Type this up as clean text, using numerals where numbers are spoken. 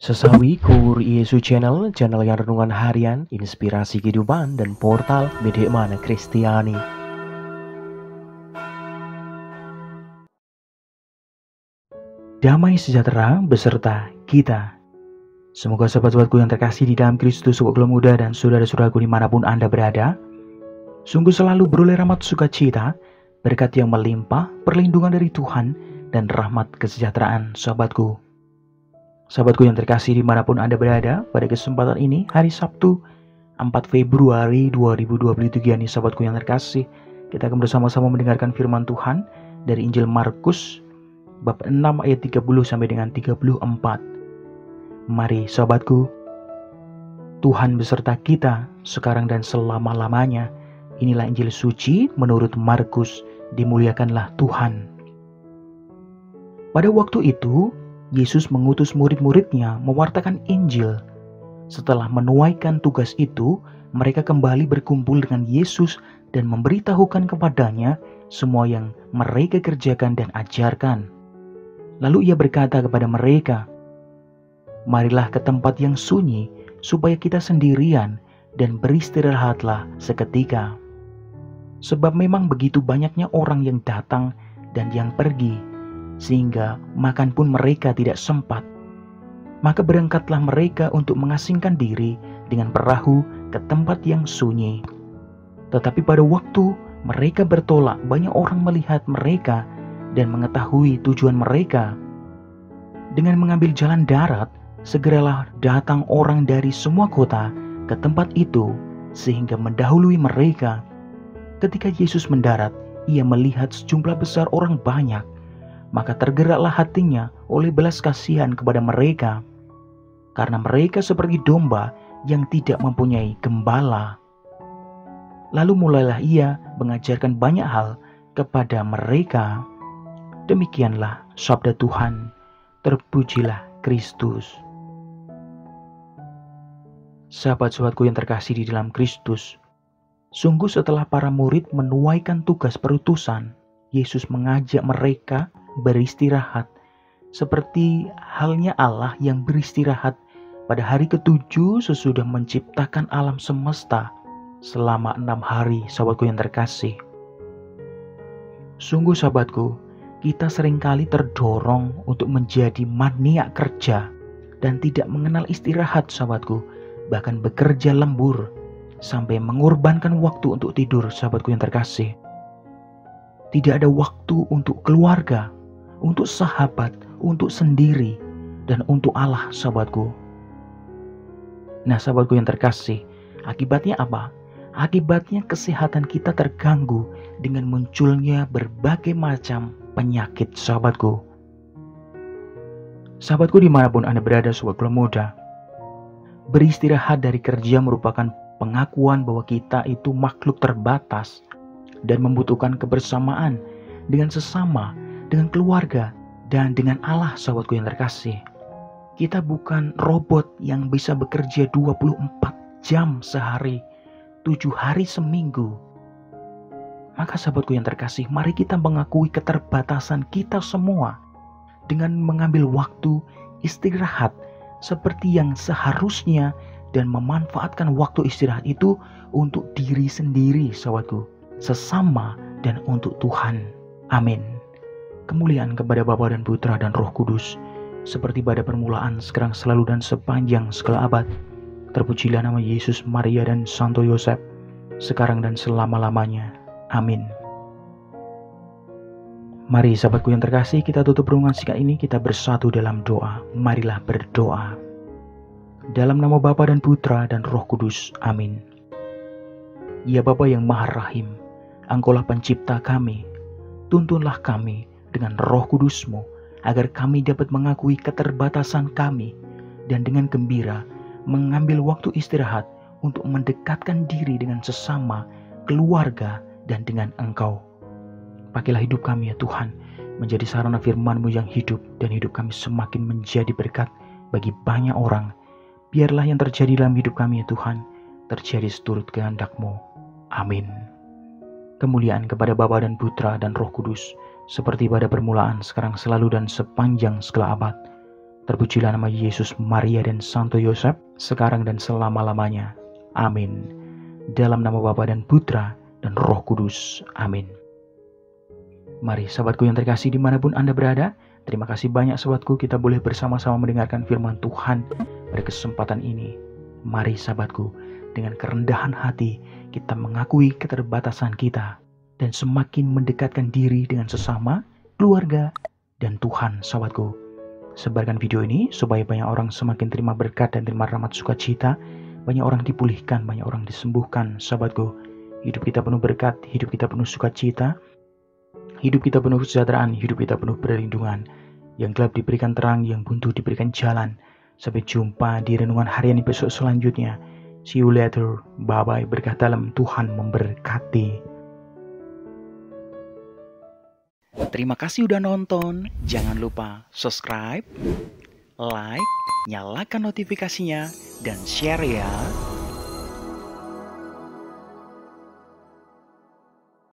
Sesawi Kur Yesu Channel, channel yang renungan harian, inspirasi kehidupan, dan portal Media Mana Kristiani. Damai sejahtera beserta kita. Semoga sahabat-sahabatku yang terkasih di dalam Kristus, Sobat Keluarga Muda dan saudara-saudaraku dimanapun Anda berada, sungguh selalu beroleh rahmat sukacita, berkat yang melimpah, perlindungan dari Tuhan, dan rahmat kesejahteraan sahabatku. Sahabatku yang terkasih dimanapun Anda berada, pada kesempatan ini, hari Sabtu 4 Februari 2023 ini sahabatku yang terkasih, kita akan bersama-sama mendengarkan firman Tuhan dari Injil Markus, bab 6 ayat 30 sampai dengan 34. Mari sahabatku, Tuhan beserta kita sekarang dan selama-lamanya. Inilah Injil suci menurut Markus, dimuliakanlah Tuhan. Pada waktu itu, Yesus mengutus murid-muridnya mewartakan Injil. Setelah menuaikan tugas itu, mereka kembali berkumpul dengan Yesus dan memberitahukan kepadanya semua yang mereka kerjakan dan ajarkan. Lalu ia berkata kepada mereka, "Marilah ke tempat yang sunyi, supaya kita sendirian dan beristirahatlah seketika. Sebab memang begitu banyaknya orang yang datang dan yang pergi, sehingga makan pun mereka tidak sempat. Maka berangkatlah mereka untuk mengasingkan diri dengan perahu ke tempat yang sunyi. Tetapi pada waktu mereka bertolak, banyak orang melihat mereka dan mengetahui tujuan mereka. Dengan mengambil jalan darat, segeralah datang orang dari semua kota ke tempat itu, sehingga mendahului mereka. Ketika Yesus mendarat, ia melihat sejumlah besar orang banyak, maka tergeraklah hatinya oleh belas kasihan kepada mereka, karena mereka seperti domba yang tidak mempunyai gembala. Lalu mulailah ia mengajarkan banyak hal kepada mereka." Demikianlah sabda Tuhan. Terpujilah Kristus. Sahabat-sahabatku yang terkasih di dalam Kristus, sungguh setelah para murid menuaikan tugas perutusan, Yesus mengajak mereka beristirahat, seperti halnya Allah yang beristirahat pada hari ke-7 sesudah menciptakan alam semesta selama 6 hari. Sahabatku yang terkasih, sungguh sahabatku, kita seringkali terdorong untuk menjadi maniak kerja dan tidak mengenal istirahat sahabatku, bahkan bekerja lembur sampai mengorbankan waktu untuk tidur. Sahabatku yang terkasih, tidak ada waktu untuk keluarga, untuk sahabat, untuk sendiri, dan untuk Allah sahabatku. Nah sahabatku yang terkasih, akibatnya apa? Akibatnya kesehatan kita terganggu dengan munculnya berbagai macam penyakit sahabatku. Sahabatku dimanapun Anda berada, Sobat Keluarga Muda, beristirahat dari kerja merupakan pengakuan bahwa kita itu makhluk terbatas dan membutuhkan kebersamaan dengan sesama, dengan keluarga, dan dengan Allah. Sahabatku yang terkasih, kita bukan robot yang bisa bekerja 24 jam sehari, 7 hari seminggu. Maka sahabatku yang terkasih, mari kita mengakui keterbatasan kita semua dengan mengambil waktu istirahat seperti yang seharusnya dan memanfaatkan waktu istirahat itu untuk diri sendiri sahabatku, sesama, dan untuk Tuhan. Amin. Kemuliaan kepada Bapa dan Putra dan Roh Kudus, seperti pada permulaan, sekarang, selalu, dan sepanjang segala abad. Terpujilah nama Yesus, Maria, dan Santo Yosef, sekarang dan selama-lamanya. Amin. Mari sahabatku yang terkasih, kita tutup renungan singkat ini, kita bersatu dalam doa. Marilah berdoa. Dalam nama Bapa dan Putra dan Roh Kudus. Amin. Ya Bapa yang Maha Rahim, Engkaulah pencipta kami. Tuntunlah kami dengan Roh Kudus-Mu, agar kami dapat mengakui keterbatasan kami dan dengan gembira mengambil waktu istirahat untuk mendekatkan diri dengan sesama, keluarga, dan dengan Engkau. Pakailah hidup kami ya Tuhan, menjadi sarana firman-Mu yang hidup, dan hidup kami semakin menjadi berkat bagi banyak orang. Biarlah yang terjadi dalam hidup kami ya Tuhan, terjadi seturut kehendak-Mu. Amin. Kemuliaan kepada Bapa dan Putra dan Roh Kudus, seperti pada permulaan, sekarang, selalu, dan sepanjang segala abad. Terpujilah nama Yesus, Maria, dan Santo Yosef, sekarang dan selama-lamanya. Amin. Dalam nama Bapa dan Putra dan Roh Kudus. Amin. Mari sahabatku yang terkasih dimanapun Anda berada, terima kasih banyak sahabatku, kita boleh bersama-sama mendengarkan firman Tuhan pada kesempatan ini. Mari sahabatku, dengan kerendahan hati kita mengakui keterbatasan kita dan semakin mendekatkan diri dengan sesama, keluarga, dan Tuhan sahabatku. Sebarkan video ini supaya banyak orang semakin terima berkat dan terima rahmat sukacita, banyak orang dipulihkan, banyak orang disembuhkan sahabatku. Hidup kita penuh berkat, hidup kita penuh sukacita, hidup kita penuh kesejahteraan, hidup kita penuh perlindungan. Yang gelap diberikan terang, yang buntu diberikan jalan. Sampai jumpa di renungan harian episode selanjutnya. See you later. Bye-bye. Berkah dalam Tuhan memberkati. Terima kasih udah nonton. Jangan lupa subscribe, like, nyalakan notifikasinya, dan share ya.